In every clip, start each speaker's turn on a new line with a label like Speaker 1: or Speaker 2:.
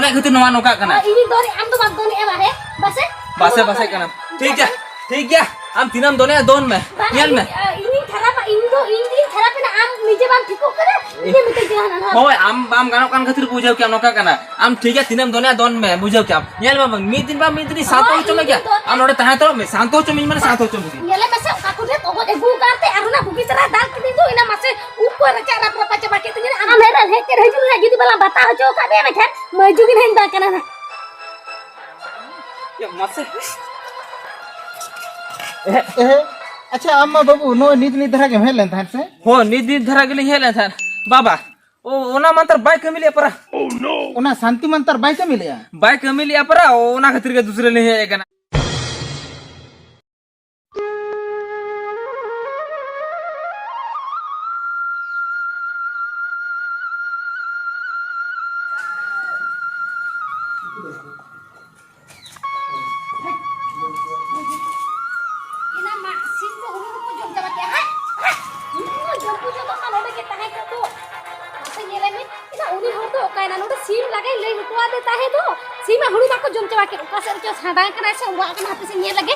Speaker 1: ᱚᱱᱟ ᱠᱷᱟᱹᱛᱤᱨ ᱱᱚᱣᱟ ᱱᱚᱝᱠᱟ ᱠᱟᱱᱟ
Speaker 2: ᱤᱧ ᱫᱚᱨᱮ ᱟᱢ ᱫᱚ ᱵᱟᱢ ᱫᱚᱱᱮ ᱵᱟᱨᱮ
Speaker 1: ᱵᱟᱥᱮ ᱠᱟᱱᱟ ᱴᱷᱤᱠ ᱜᱮᱭᱟ ᱟᱢ ᱛᱤᱱᱟᱹᱢ ᱫᱚᱱᱮ ᱫᱚᱱ ᱢᱮ ᱧᱮᱞ ᱢᱮ
Speaker 2: ᱤᱧ ᱠᱷᱟᱨᱟᱯ ᱤᱧ ᱠᱷᱟᱨᱟᱯ ᱮᱱᱟ ᱟᱢ ᱱᱤᱡᱮ ᱵᱟᱢ ᱴᱷᱤᱠᱚᱜ ᱠᱟᱱᱟ ᱤᱧ ᱢᱮᱛᱟᱹᱧ ᱠᱟᱱᱟ
Speaker 1: ᱦᱳᱭ ᱟᱢ ᱵᱟᱢ ᱜᱟᱱᱚᱜ ᱠᱟᱱ ᱠᱷᱟᱹᱛᱤᱨ ᱵᱩᱡᱷᱟᱹᱣ ᱠᱮᱭᱟ ᱱᱚᱝᱠᱟ ᱠᱟᱱᱟ ᱟᱢ ᱴᱷᱤक है तीनम दोने दोन में बुझाव क्या ñel ma mid din ba mid din साथ हो चमे क्या am node tahe to me शांत हो चमे माने साथ हो चमे
Speaker 2: ñele mase ka ko de to egu karte aruna buki sara dal kini do ina mase ऊपर cara berapa coba ke tini am heran heker haju na jadi bala bata ho ka be me khan maju gin hen ba kana na
Speaker 1: ya mase
Speaker 3: अच्छा अम्मा बाबू no नीत धरा के Helen था से
Speaker 1: हो नीत धरा के हेलन था बाबा ओ ओना मंतर बाय कमिलिया परा
Speaker 3: ओह नो ओना शांति मंतर बाय कमिलिया
Speaker 1: बाय कमिलिया परा ओना खातिर के दूसरे ले है गना
Speaker 2: ina ma sin ko huru ko jom jaba ke ha ko jom ko jom ka node ke tahe ka to mase ñele me ina uni ho to ka ina node sim lagai le hutwa de tahe to sim huru ba ko jom jaba ke ka ser cho sada kana se wa ka hape se ñe lage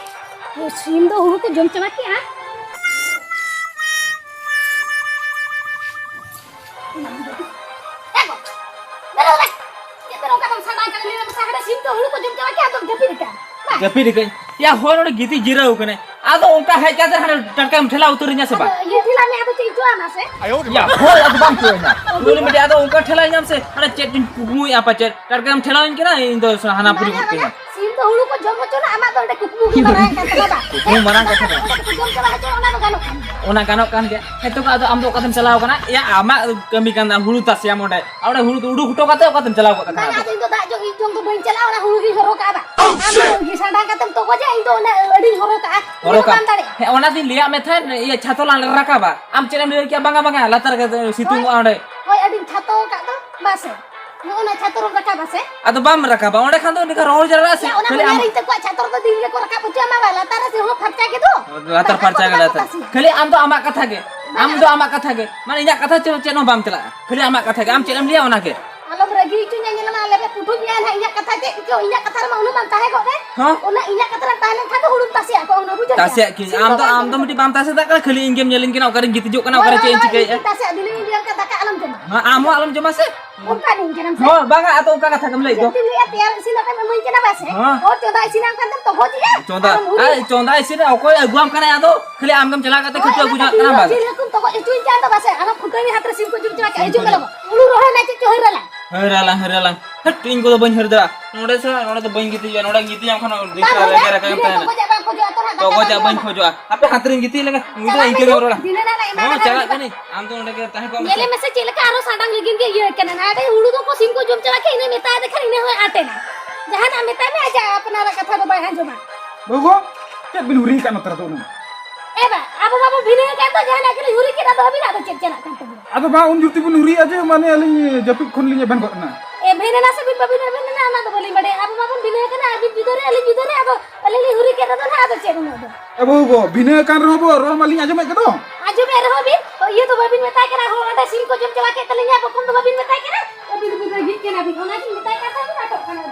Speaker 2: to sim do huru ko jom jaba ke ha ego dalo le ke pero ka bang sada kana le sa hada sim do huru ko jom jaba ke adom japir ka
Speaker 1: जपी रे या हो node गीती जिरा हो कने आदो उनका है क्या हने टटका में ठेला उतरिnya से बा
Speaker 2: ये ठेला में आदो चीज जो से
Speaker 1: या हो अब बम को ना बोले में आदो उनका ठेला ᱧᱟᱢ से हने चेट कुकमु या पचे टटका में ठेला इनके ना इन दो हना पूरी करते हैं
Speaker 2: सीम तो हुड़ू को जम बचो ना आमा तो कुकमु की बना का तबा
Speaker 1: कुकमु मना का था
Speaker 2: जम चला हजो ओना गानो
Speaker 1: kan ge heto ka am do kadam chalao kana ya ama kami kan hulu tas ya mode awde hulu udu huto kate kadam chalao ko kana
Speaker 2: na to da jo i jong to bain chalao na hulu gi horo ka ba am gi sanda ka tam to ko ja i to na adi horo ka
Speaker 1: he ona din liya me tha ya chato lan raka ba am chelem le kya banga latar ka situng awde
Speaker 2: hoy adi chato ka to base ona chato raka base
Speaker 1: ado bam raka ba onde khan do ni ka rohor jara se
Speaker 2: khali am ri te ko chato to din ko raka pucha ma ba latar se ho farcha ke to
Speaker 1: latar farcha ga latar khali am do amak katha ge mane inya katha cheno bam chala khali amak katha ge am chelem liya ona ke
Speaker 2: alom ragi itu nyanyi lama lebe putu nyan ha inya katha te ko inya katha ma unu man tahe ko de ona inya katha tahe tha ko hulum tasia ko ona buja
Speaker 1: tasia ki am do miti bam tasia ta khali ingem nyelin kina okare gitu juk kana okare change ke
Speaker 2: tasia dili indian ka daka alam jema
Speaker 1: ha amo alam jema se
Speaker 2: unka ning kenam se
Speaker 1: ho banga ato unka katha kam lei do
Speaker 2: tili ya tiar sina ka mun kena base ho choda sina kan to ho ji
Speaker 1: chonda sina okoi aguam kana ado khali am gam chala kate khitu buja kana bas
Speaker 2: tili kum to itu jan to base ana khutani hatra sim ko jum jema ka ju kala ulu rohe na che chohirala
Speaker 1: heralang hat ing ko bain herda node to bain gitu ya node gitu yang kana dikra lagi raka kam kana to ko ja bain khojo ape hatrin gitu lega ngida ingke ro la no chala kani am to node ke tahe ko
Speaker 2: yele mese chele ka aro sadang legin ke ye kana na ade ulu to ko sim ko jum chala ke ine meta de khari ne ho ate na jahan am meta me aja apna ra katha do bai hanjoma
Speaker 3: बाबू क्या बिलुरी का नतर तो
Speaker 2: eba abu babu bine ka to jahan akili huri ke da do bina do chela kan to
Speaker 3: अदो बा उन जुती बिलुरी aje माने अलिं जपि खोन लिnya ban ko ना
Speaker 2: e bine na se bin babin na na do boli bade abu babu bine kana abi judore ado ali huri ke da do na do chela no do
Speaker 3: ए बाबू बिना कान रहबो रो मालिं आजे में के दो
Speaker 2: आजू में रहो बिन तो ये तो babin meta kana ho ada sim ko jum chala ke talinya bokum to babin meta kana babin bin git kana bi ona ki meta ka ta na to kana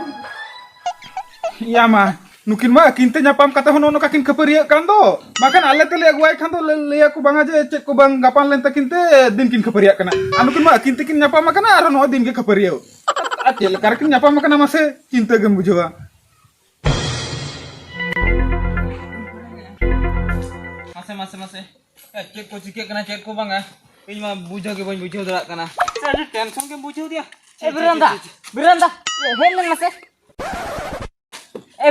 Speaker 3: या मा नुकिन मा किनते nyapam kata hono no kakin khapariya kan do makan ale tele aguai khan do le aku bang aje cek ko bang gapan len takinte din kin khapariya kana anukin ma kinte kin nyapam kana aro no din ke khapariya atel kar kin nyapam kana mase cinta gem bujwa
Speaker 1: mase cek ko cike kana cek ko banga ini mah bujau ke bain bujau dara kana ada tension ke bujau dia
Speaker 4: beranda helen mase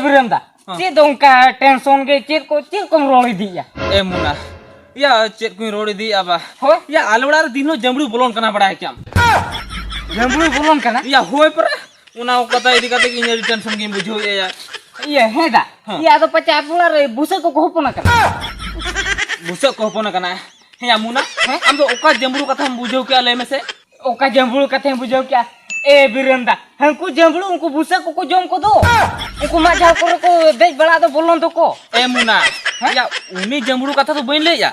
Speaker 4: beranda चे दोंका tension के check को रोड़ी दिया
Speaker 1: ए मुना या check को रोड़ी दी अब
Speaker 4: हो
Speaker 1: या आलवड़ा दिनो जमड़ू बोलन कना बड़ा है क्या
Speaker 4: जंबुड़ी बोलन कना
Speaker 1: या होय पर उना कता इदी कते कि टेंशन के बुझो
Speaker 4: ये हेदा ये तो पचा पुला रे बुसे को होपना कना
Speaker 1: बुसे को होपना कना हे या मुना हम तो ओका जमड़ू कथा हम बुझो क्या ले में से
Speaker 4: ओका जंबुड़ी कथे बुझो क्या ए बिरंदा हमको जंबुड़ी उनको बुसे को जम को दो उनको मजा को देख बड़ा तो बोलन तो को
Speaker 1: ए मुना या उनी जमड़ू कथा तो बइन ले या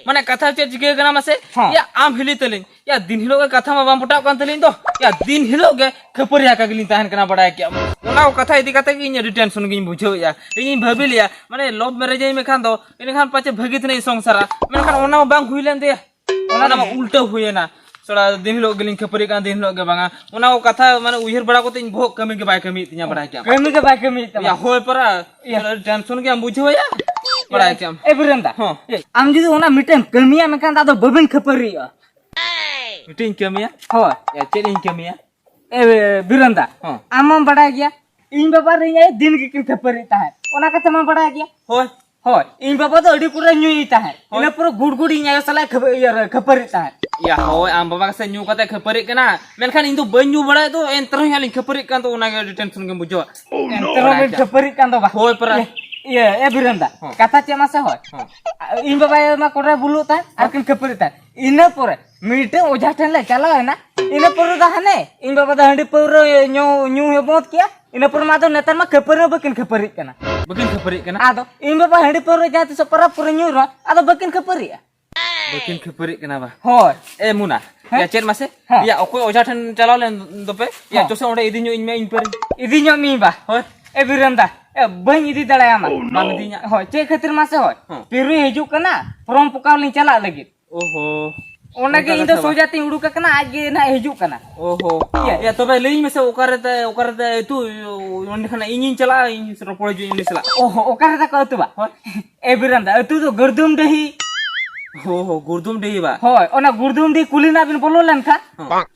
Speaker 1: माने कथा चेक चिके कना मासे
Speaker 4: हाँ।
Speaker 1: या आम हिली तलिन या दिन हिलो के कथा मा बाम पटाव कान तलिन तो या दिन हिलो के खपरी हाका गलिन ताहन कना बड़ा क्या ओना कथा इदी कथा की इन टेंशन गिन बुझो या इन भाबी लिया माने लव मैरिज में खान दो इन खान पाचे भगित नहीं संसारा मेन खान ओना बांग हुइलेन दे ओना मा उल्टा हुएना सड़ा दिन हिलो गलिन खपरी कान दिन हिलो के बांगा ओना कथा माने उहिर बड़ा कोते भो कमी के बाय कमी तिया बड़ा क्या
Speaker 4: कमी के बाय कमी
Speaker 1: या होय परा टेंशन के हम बुझो या बड़ा क्या
Speaker 4: ए बिरंदा
Speaker 1: हां
Speaker 4: आम जुदी ओना मिटन कमिया में कान दादो बबिन खपरिया
Speaker 1: मीटिंग कमिया
Speaker 4: हो
Speaker 1: या चेलिंग कमिया
Speaker 4: ए बिरंदा
Speaker 1: हाँ।
Speaker 4: आम बड़ा गया इन बाबा रे दिन के किन खपरी ताहे ओना कथा मा बड़ा गया
Speaker 1: होय
Speaker 4: होय इन बाबा तो अडी पूरा न्यूई ताहे इना पूरा गुड़गुड़ी न्याय सला खपरी ताहे
Speaker 1: या होय आम बाबा से न्यू कते खपरी कना मेनखान इन तो बन न्यू बड़ा तो एंतर हाली खपरी कान तो ओना के टेंशन के बुझो
Speaker 4: एंतरो में खपरी कान दो बा
Speaker 1: होय परा
Speaker 4: ये ए बिरंदा कथा चेमा से होय इन बाबा मा कोरा बुलु ताहे आर किन खपरी ताहे इना पोरे मीटे ओझा ठन ले चला है ना इना पोरे दा हने इन बाबा दा हंडी पोरे न्यू न्यू हे बहुत किया इना पोरे मा दो नेतर मा खपरी बकिन खपरी कना
Speaker 1: बकिन खपरी कना
Speaker 4: आदो इन बाबा हंडी पोरे जाति से परा पूरे न्यू रो आदो बकिन खपरी
Speaker 1: बकिन खपरी कना बा
Speaker 4: होय
Speaker 1: ए मुना या चेर मासे
Speaker 4: हाँ।
Speaker 1: या ओको ओझा ठन चलाव लेन दोपे या जोसे ओंडे इदी न्यू इन में इन पर
Speaker 4: इदी न्यू मी बा
Speaker 1: होय
Speaker 4: ए बिरंदा ए बन इदी दड़ाया मा
Speaker 1: बांग दिया
Speaker 4: होय चे खातिर मासे होय
Speaker 1: हाँ।
Speaker 4: पिरु हिजु कना फॉर्म पुकाव लिन चला लगी
Speaker 1: ओहो
Speaker 4: ओना के इन दो सोजाती उडुक कना आज गे ना हिजु कना
Speaker 1: ओहो या तबे लेई में से ओकरते तू ओंडे खना इन चला इन रोपड़ जो इन चला
Speaker 4: ओहो ओकरा ता कहतु बा ए बिरंदा तू तो गर्दुम दही
Speaker 1: ओहो गुरदुम देई बा
Speaker 4: होय ओना गुरदुम दी कुली ना बिन बोलो लन खा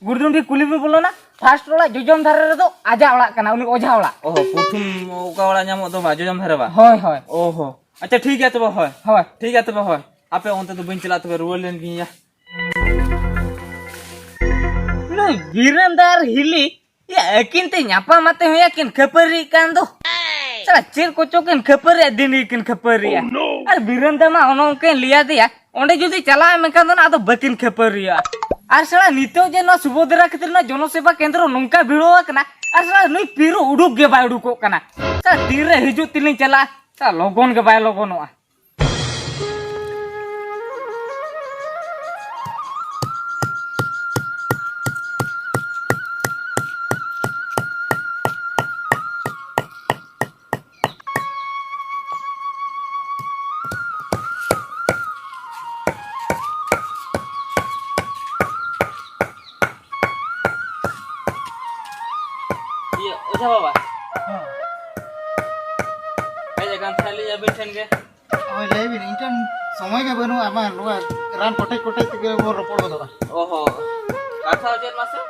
Speaker 4: गुरदुम दी कुली बिन बोलो ना फास्ट ओला जोजम धारे रे तो आजा ओला कना उनी ओझा ओला
Speaker 1: ओहो प्रथम ओका वाला नाम तो बाजो जम धरे बा
Speaker 4: होय होय
Speaker 1: ओहो अच्छा ठीक है तबे होय
Speaker 4: होय
Speaker 1: ठीक है तबे होय आपे ओंते तो बन चला तबे रुवल लेन की या
Speaker 4: नो बिरंदार हिली या अकिन ते न्यापा माते होया किन खपरी कान दो चला चेर को चोकिन खपरी दिन किन खपरी अरे बिरंदा मा ओनो के लिया दिया ओंडे जुदी चला में कान दो ना तो बकिन खपरी आर सला नितो जे न सुबोधरा खतिर न जनसेवा केंद्र नोंका भिड़ो कना आर सला नुई पिरो उडुक गे बाय उडुको कना ता तीरे हिजु तिलिं चला ता लोगन के बाय लोगनवा
Speaker 1: ये ओझा बाबा ए जगह थाली या बैठन के
Speaker 5: ओय लेबिन इंटन समय के बनु आमा नुआ रान कोटे कोटे के वो रोपड़ बदवा
Speaker 1: ओहो काथा जेर मासे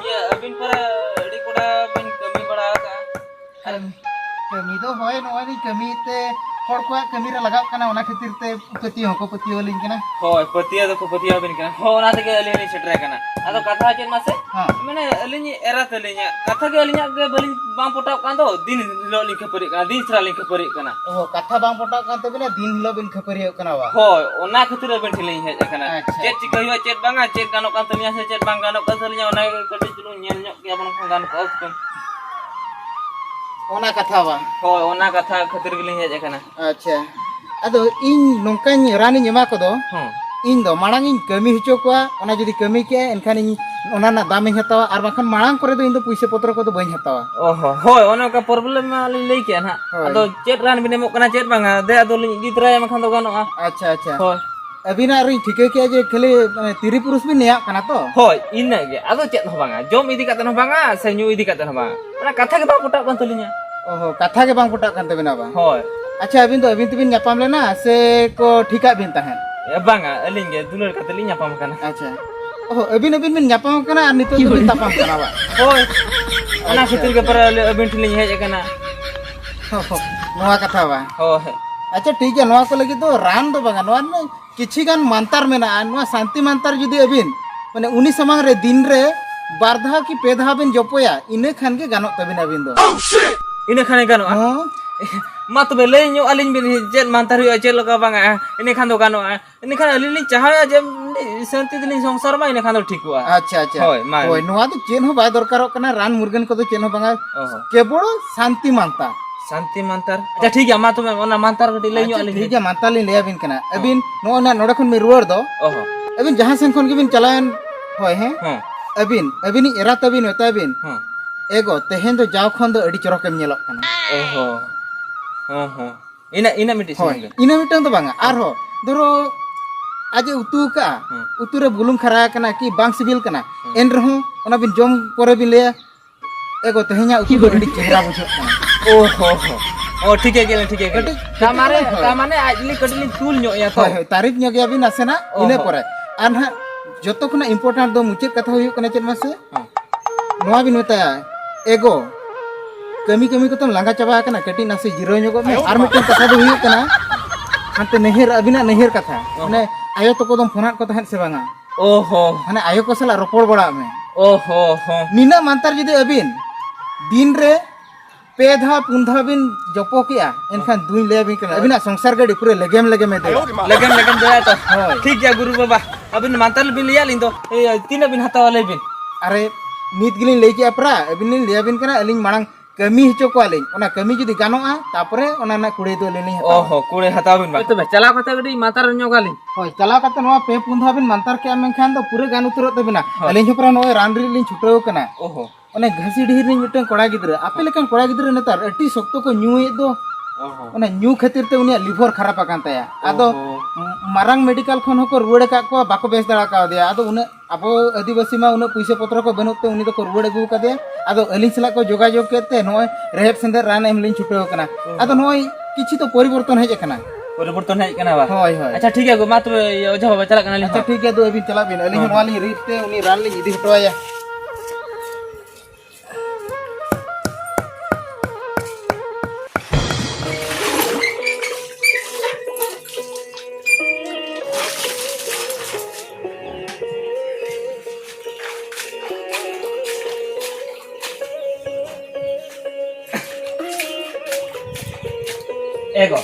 Speaker 1: ये अबिन पर अड़ी कोड़ा बिन कमी बड़ा का
Speaker 5: कमी दो होय नोय नि कमी ते हर को कमी रे लगाव कना ओना खातिर ते पति हो को पति होलिन कना
Speaker 1: होय पतिया तो पतिया बिन का हो ना के अली नि छटरा कना आदो काथा जेर मासे
Speaker 5: हां
Speaker 1: माने अली नि एरा तलिnya काथा के अलिnya के बलिन बाम पटाव कान दो दिन लो लिखे परि का दिन सरा लिखे परि कना
Speaker 5: ओ कथा बाम पटा कान ते बिना दिन हिलो बिन खपरी कना वा
Speaker 1: होय ओना खातिर बिन ठिलई हे कना
Speaker 5: अच्छा।
Speaker 1: चेत चिकहिवा चेत बांगा चेत गानो कान तलिया से चेत बांग गानो कान तलिया ओना कटि चलु नेल न्यो के अपन गान को
Speaker 5: ओना कथा वा
Speaker 1: होय ओना कथा खातिर गिलिं हे कना
Speaker 5: अच्छा अदो इन नोंकान रानी ᱧᱮᱢᱟ ᱠᱚᱫᱚ
Speaker 1: हां
Speaker 5: इन दो मांग इन कमी हचो कोआ ओना जदी कमी के एनखान इन ओना ना दाम इन हतावा आर बाखन मांग करे दो इन दो पैसे पत्र को तो बइन हतावा
Speaker 1: ओहो होय ओना का प्रॉब्लम मा लई के ना
Speaker 5: होय।
Speaker 1: अदो चेत रान बिने मो कना चेत बांगा दे अदो लिं गितरा मखन दो गानो
Speaker 5: अच्छा अच्छा
Speaker 1: होय
Speaker 5: अबिना रि ठीके के जे खाली तिरी पुरुष भी नेया कना तो
Speaker 1: होय इना गे अदो चेत हो बांगा जम इदी काते हो बांगा से न्यू इदी काते हो बांगा ओना कथा के बा पटा बन तलिnya
Speaker 5: ओहो कथा के बांग पटा कान तबिना बा
Speaker 1: होय
Speaker 5: अच्छा अबिन तिबिन ᱧᱟᱯᱟᱢ लेना से को ठीका बिन ताहेन
Speaker 1: ए बांगा अलिंग गे दुलर काते लिं ᱧᱟᱯᱟᱢ ᱠᱟᱱᱟ
Speaker 5: अच्छा ओहो अबिन बिन ᱧᱟᱯᱟᱢ कना और नितो बिन तापाम कना बा
Speaker 1: होय ओना खातिर के पर अबिन ठिलिं हेज कना
Speaker 5: ओहो नोआ कथा बा
Speaker 1: होय
Speaker 5: अच्छा ठीक है नोआ को लगी तो रान दो बागा नोआ ने किछि गान मानतार मेना नोआ शांति मानतार जुदी अबिन माने उनी समांग रे दिन रे बारधा की पेधा बिन जपोया इने खान के गानो तबिन अबिन दो
Speaker 1: इने खाने गानो
Speaker 5: हां
Speaker 1: मा तबे लई न्यो अलिंग बिन चेत मानतार हुआ चेत लगा बांगा इने खान दो गानो इने खान अलिंग लिं चाहया जे शांति दिलिं संसार मा इने खान दो ठीक हुआ
Speaker 5: अच्छा अच्छा
Speaker 1: होय मा
Speaker 5: होय नोआ तो चेन हो बाय दरकारो कना रान मुर्गन को तो चेन हो बांगा
Speaker 1: ओहो
Speaker 5: केवल शांति मानता
Speaker 1: शांति मंतर अच्छा ठीक है मा तुम ओना मंतर कटी लई ᱧᱚᱜ
Speaker 5: ठीक है मानता लिन ले अबिन कना अबिन नो ना नोडे खन में रुआर दो
Speaker 1: ओहो
Speaker 5: अबिन जहां सेन खन गिबिन चलायन होय हैं
Speaker 1: हां
Speaker 5: अबिन एरा तबिन होता अबिन
Speaker 1: हां
Speaker 5: एगो तेहेन दो जाव खन दो अडी चरक एम नेलक कना
Speaker 1: ओहो ओहो ina मिटी
Speaker 5: होय इना मिटन दो बांगा आर हो धरो आज उतु का उतु रे बुलुंग खरा कना कि बांग सिबिल कना एन रहू ओना बिन जम परे बिन ले एगो तेहेnya उतु दो अडी चेहरा बुझो कना
Speaker 1: ओहो ओ ठीक है तामाने आजली कटली तुल ᱧᱚᱜ या तो
Speaker 5: होय तारीफ ᱧᱚᱜ गया बिन आसेना इने परे आर ना जतो खना इंपोर्टेंट दो मुचेत कथा हुयु कना चेत मासे नोआ बिन बताया एगो कमी कमी को तुम लांगा चाबा कना कटी नासे जिरो ᱧᱚᱜ में आर मिटन कथा दो हुयु कना हाते नहर अबिना नहर कथा माने आयो तो को दम फोनात को तहन से बांगा
Speaker 1: ओहो
Speaker 5: माने आयो को सला रोपड़ बड़ा में
Speaker 1: ओहो हो
Speaker 5: नीना मानतार जुदी अबिन दिन रे पेधा पुंधा बिन जपो किया एनखान दुई ले बिन कना अबिना संसार गाड़ी पूरे लगेम दे
Speaker 1: लगन दया तो ठीक है गुरु बाबा अबिन मंतर बिन लिया लिन दो तीन बिन हतावा ले बिन
Speaker 5: अरे नीत गिलिन ले किया परा अबिन लिन ले बिन कना अलिन मांग कमी हिचो को आलिन ओना कमी जुदी गानोआ तापरे ओना ना कुड़े दो लेनी हता
Speaker 1: ओहो कुड़े हतावा बिन तो चला कथा गडी मंतर ᱧᱚᱜᱟᱞᱤ
Speaker 5: होय चला कते नोआ पे पुंधा बिन मंतर के मेनखान दो पूरे गान उतरत तबिना अलिन छपरा नोय रानरी लिन छुटो कना
Speaker 1: ओहो
Speaker 5: ओने घसी ढीर नि मिटन कोड़ा गिद्र आपे लेकन कोड़ा गिद्र नेतार अटी सख्तो को न्यूए दो
Speaker 1: ओहो
Speaker 5: ओने न्यू खातिर ते उनिया लिवर खराब आकान ताया आदो मारंग मेडिकल खन होको रुवड़ का को बाको बेस दड़ा का दिया आदो उन अबो आदिवासी मा उन पैसे पत्र को बनते उनी तो रुवड़ गु का दे आदो अलिन सला को जोगाजोग केते नोय रेहब सेंदर रान एम लिन छुटो कना आदो नोय किछि तो परिवर्तन हेज कना
Speaker 1: परिवर्तन है कना बा
Speaker 5: होय होय
Speaker 1: अच्छा ठीक है गो मा तो ओझा बाबा चला कना
Speaker 5: अच्छा ठीक है दो अभी चला बिन अलिन नोवा लिन रीते उनी रान लिन इदी हटवाया
Speaker 1: ego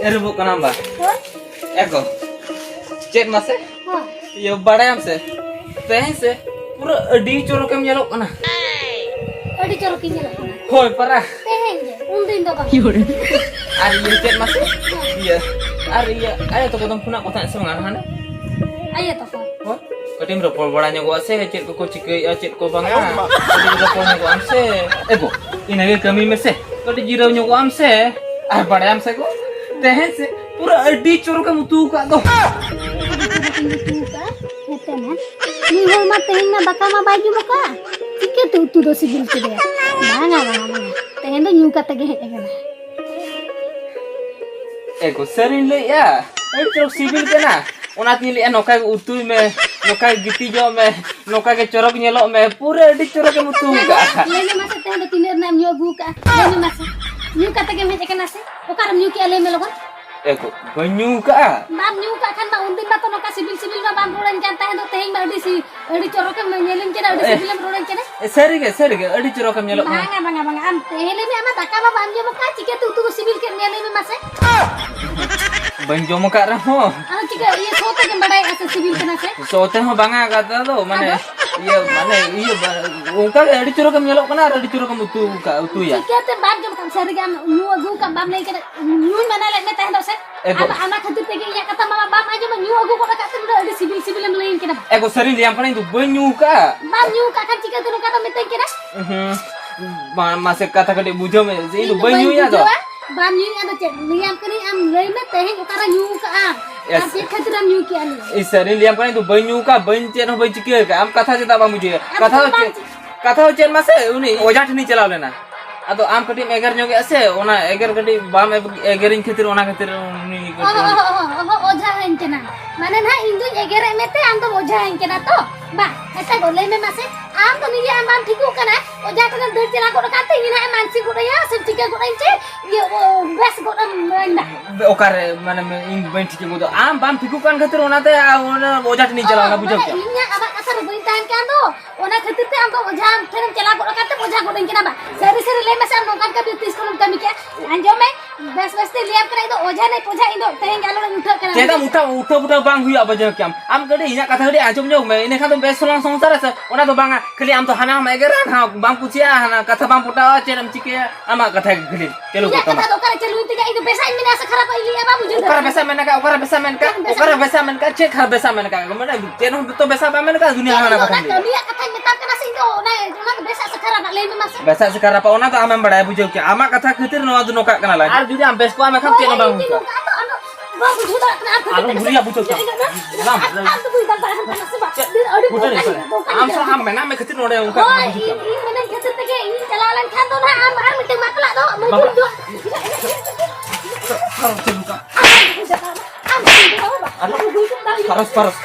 Speaker 1: erubu kanamba ego cek mase yo badayam se tehen se pura adi chorokam nyelok kana
Speaker 2: अड़ी चलो की नहीं लगना
Speaker 1: hoy para
Speaker 2: तेहेंगे उन दिन दो बाकी
Speaker 1: ari ye cek mase iya ari ya ayo to kodam puna kota se mangan hane
Speaker 2: आइए तो phone
Speaker 1: hoy katim ro pol badanya go ase cek ko cikai cek ko banga katim ro pol go amse ego inage kami me se kati jirau nyogo amse ar badayam se go tehen se pura adi chorokam utu ka do
Speaker 2: हेते ना नी whole मा तेहें ना दाका मा बागी मका चिके तो तू दो सिबिल के दे बांगा तेहें दो न्यू कते गे हेगना
Speaker 1: ego serin le ya edi chorok sibil kena ona tili noka utu me noka giti jo me noka ke chorok nyelok me pura edi chorok ke mutu ka
Speaker 2: लेने मासे तेहें दो तिनेर नाम न्यू गु का लेने मासे न्यू कते गे हेगना से ओकार न्यू के ले में लगन
Speaker 1: ego banyu ka
Speaker 2: बाप न्यू का खान बा उन दिन बा तो नोका सिबिल बा बाम रोडन जानता है तो तेहें बा अड़ी चोरक में नेलिन के अड़ी सिबिल रोडन के
Speaker 1: serige edi chorok ke nyelok me
Speaker 2: बांगा आम तेहें ले में आमा दाका बा बाम जे मका चिके तू सिबिल के नेले में मासे
Speaker 1: banjo mo ka ra ho
Speaker 2: आना चिके ये सोते के बड़ाई ऐसे सिबिल के ना से
Speaker 1: sote ho banga kata do mane iya ungka edi chorok ke nyelok kana edi chorok ke mutu ka utu ya
Speaker 2: चिके ते बात जब काम सर गया न्यू अगु का बाम ले के न्यू मना ले में तेहें दो से अब आना खातिर ते के या कथा मामा बाम आजे में न्यू अगु को काते अड़ी सिबिल में लेन के ना
Speaker 1: ego serin liam kana itu banyu ka
Speaker 2: बाम न्यू का खान चिके तो का में ते के ना
Speaker 1: mase kata kade bujo me itu banyu ya do
Speaker 2: बाम न्यू या तो चेक लियाम करी आम ले में तेहें ओकरा न्यू का
Speaker 1: Yes.
Speaker 2: आप ये खातिर आम न्यू के आनी
Speaker 1: Isari liam kan itu banyu ka bancen ho bancike ka am katha jeta ba mujhe katha ho chen mase uni oja thini chalao lena ado am kati egar nyoge ase ona egar kati bam egerin khatir ona khatir uni
Speaker 2: ओझा है इनके ना माने ना इंदु एगेरे में ते आम तो ओझा है इनके ना तो बा ऐसा गोले में मासे आम तो निजे आम बाम ठीकू कना ओझा कना दर चला को काते इना मानसी को या सब ठीक को इनचे ये बेस को ना
Speaker 1: okare mane in bain thike bodo am bam thiku kan khatir ona te ona oja thini chalao na bujho kya
Speaker 2: इन्या अब असर बइन टाइम के आंदो ओना खातिर ते आम तो ओझा थरम चला को काते ओझा को इनके ना बा सरी ले में से आम नोकान का 30 को कमी के अंजो में बेस बेस ते लिया करे तो ओझा नहीं पोझा इन दो तेहें गालो उठा करे
Speaker 1: चेदा उठा बांग हुई अब जब क्या आम गड़ी इना कथा गड़ी आजम जो मैं इने खान तो बेस सोलांग संसार से ओना तो बांगा खाली आम तो हाना हम एगरान हा बांग कुचिया हाना कथा बांग पुटा चेरम चिके आमा कथा खाली चलो
Speaker 2: ये
Speaker 1: कथा
Speaker 2: कथा तो करे चलू ते इन बेसा इन मिना से खराब लिया बाबू जो
Speaker 1: ओकरा बेसा मेन का चेक खा बेसा मेन का मने तेनो तो बेसा बा मेन का दुनिया हाना कथा
Speaker 2: दुनिया कथा मेता कना से दो ना ओना बेसा से खराब ले में मासे
Speaker 1: बेसा से करा पा ओना तो आम बड़ा बुझो के आमा कथा खातिर नवा दुनो का कना ला आर जुदी आम बेस को आम खाम चेनो बांग
Speaker 2: बाबू झुदा अपना
Speaker 1: आलो बुरिया बुझो के नाम
Speaker 2: तो कोई दल बाहर बना से बात दिन अड़ी
Speaker 1: आम सो हम मेना में खातिर नोडे उनका
Speaker 2: इन मने खेतर ते के इन चलालन खान दो ना आम आर मिटे मकला दो मुझे दो
Speaker 1: Paras.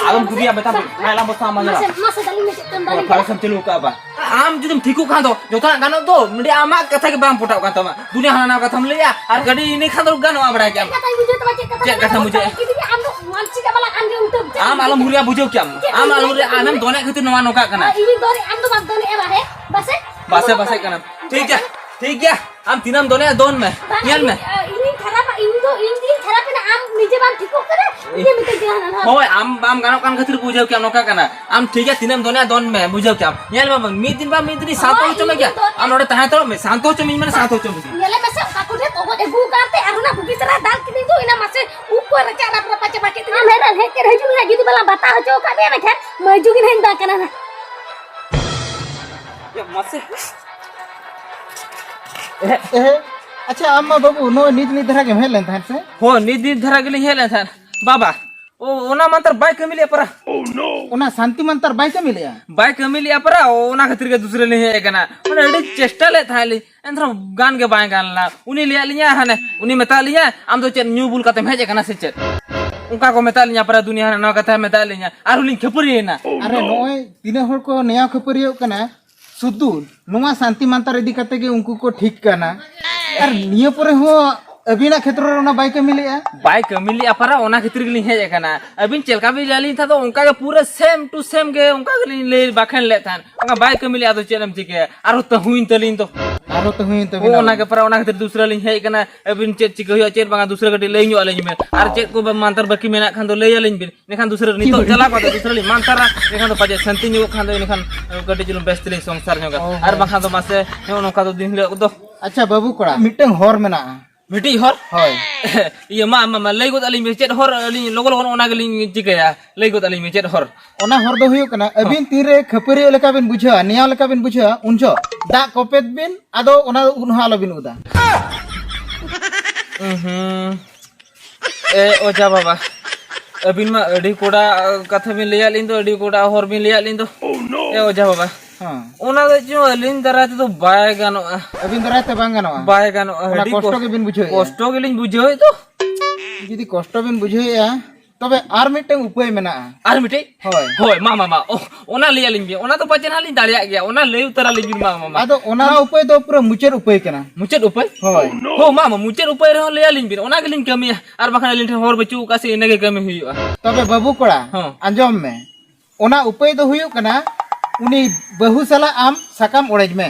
Speaker 1: Alam kubiya betam. Alam bota amanya.
Speaker 2: masa dali में चिकन दली
Speaker 1: Paras sam chelu ka ba. Am judum thiku kan do. Jota gano do. Mede ama katha ke bang putau kan tama. Dunia hana katha meliya. Ar gadi ini kan do gano abra kya.
Speaker 2: kata मुझे तो बच्चे
Speaker 1: Cek kata mujhe.
Speaker 2: ini am तो मानसी का वाला अंडे उठो
Speaker 1: Am alam muria bujau kya. Am alam muria anam done khatir nawa noka kana.
Speaker 2: ini dori am तो बात दोने एवा है बस
Speaker 1: Base kana. ठीक है. Am tinam done don में. Nian में.
Speaker 2: ini खराब ini खराब ना am निजे बात ठीक करे ये मिटे जाना ना
Speaker 1: होय आम गानो कान खातिर बुझाव क्या नोका काना आम ठीक है तिनम दोने दोन में बुझाव क्या नेल बाबा मी दिन बा मी दिन सातो हो चमे क्या आम नोडे तहा तो में शांत हो चमे माने सातो हो चमे
Speaker 2: येले मसे काकू दे तो ए गु करते अरुणा बुकी तरह दाल की दो इना मसे ऊपर चारा पर पचे बाकी तिना मेरा है के रजू ना गिदी बला बता हो जो का में खैर मजुगी नहीं दा करना
Speaker 1: ये मसे
Speaker 5: अच्छा अम्मा बाबू नो नीत धरा के हेलन था से
Speaker 1: हो निधि धरा गेली हेले था बाबा ओ ओना मंत्र बाइक मिलिया परा
Speaker 5: ओना शांति मंत्र बाई के मिले
Speaker 1: बाइक मिलिया परा ओना खातिर के दूसरे ले है कना ओना एडी चेष्टा ले थाली एंथर गान के बाय गान ला उनी लिया लिया हने उनी मेता लिया आम तो चेन न्यू बुल कते भेजे कना से चेत उनका को मेता लिया परा दुनिया ना कथा मेता लिया आरुलिन खपरी ना
Speaker 5: अरे नोय तीने हर को नया खपरियो कना सुदू नोवा शांति मंत्र इदी कते के उनको को ठीक कना यार नियो परे हो अबिना क्षेत्र रे बाइक मिले
Speaker 1: बाइक मिलिया परा ओना खातिर के हे कना अबिन चलका भी जाली था तो उनका के पूरा सेम टू सेम के उनका के ले बाखन ले थान उनका बाइक मिलिया तो चलम ठीक है आरो तो हुइन तलिन तो
Speaker 5: आरो तो हुइन तो
Speaker 1: ओना के परा ओना खातिर दूसरा लिन हे कना अबिन चेक चिक होया चेर बांगा दूसरा गटी ले न्यो आले में आर चेक को मंत्र बाकी मेना खान तो ले आलिन बिन नेखान दूसरा नि तो चला को दूसरा लिन मंत्र नेखान तो पाजे शांति न्यो खान तो नेखान गटी जुलम बेस्ट लिन संसार न्यो आर बाखान तो मासे ओनका तो दिन ले दो
Speaker 5: अच्छा बाबू कोड़ा मिटंग हर मेना
Speaker 1: मिटी हर
Speaker 5: होय
Speaker 1: ये मा लई गोत अलिन चेत हर अलिन लोगो लोगो ओना गलिन चिकया लई गोत अलिन चेत हर
Speaker 5: ओना हर दो हुयो कना अबिन तीरे खपरी लेका बिन बुझा निया लेका बिन बुझा उनजो दा कोपेत बिन आदो ओना उनहा लो बिन उदा
Speaker 1: ए ओजा बाबा अबिन मा अडी कोडा कथा बिन ले आलिन तो अडी कोडा हर बिन ले आलिन तो ए ओजा बाबा
Speaker 5: हां
Speaker 1: ओना दो जो अलिन दराते तो बाय गानो
Speaker 5: अबिन दराते बांग गानो
Speaker 1: बाय गानो
Speaker 5: ओना कष्ट के बिन बुझो
Speaker 1: कष्ट के लिन बुझो तो
Speaker 5: यदि कष्ट बिन बुझो या तबे आर मिटंग उपाय मेना
Speaker 1: आर मिटे
Speaker 5: होय
Speaker 1: होय मा ओना ले आलिन बे ओना तो पचन हालिन दाड़िया गया ओना ले उतरा लिन मा
Speaker 5: आदो ओना उपाय दो पूरा मुचर उपाय कना
Speaker 1: मुचेद उपाय
Speaker 5: होय
Speaker 1: हो मा मुचेद उपाय रहो ले आलिन बिन ओना गेलिन कमी आर बखन आलिन हर बचू कासे इने के कमी हुईआ
Speaker 5: तबे बाबू कोड़ा
Speaker 1: हां
Speaker 5: अंजम में ओना उपाय दो हुयो कना उनी बहु सला आम सकाम ओड़ेज में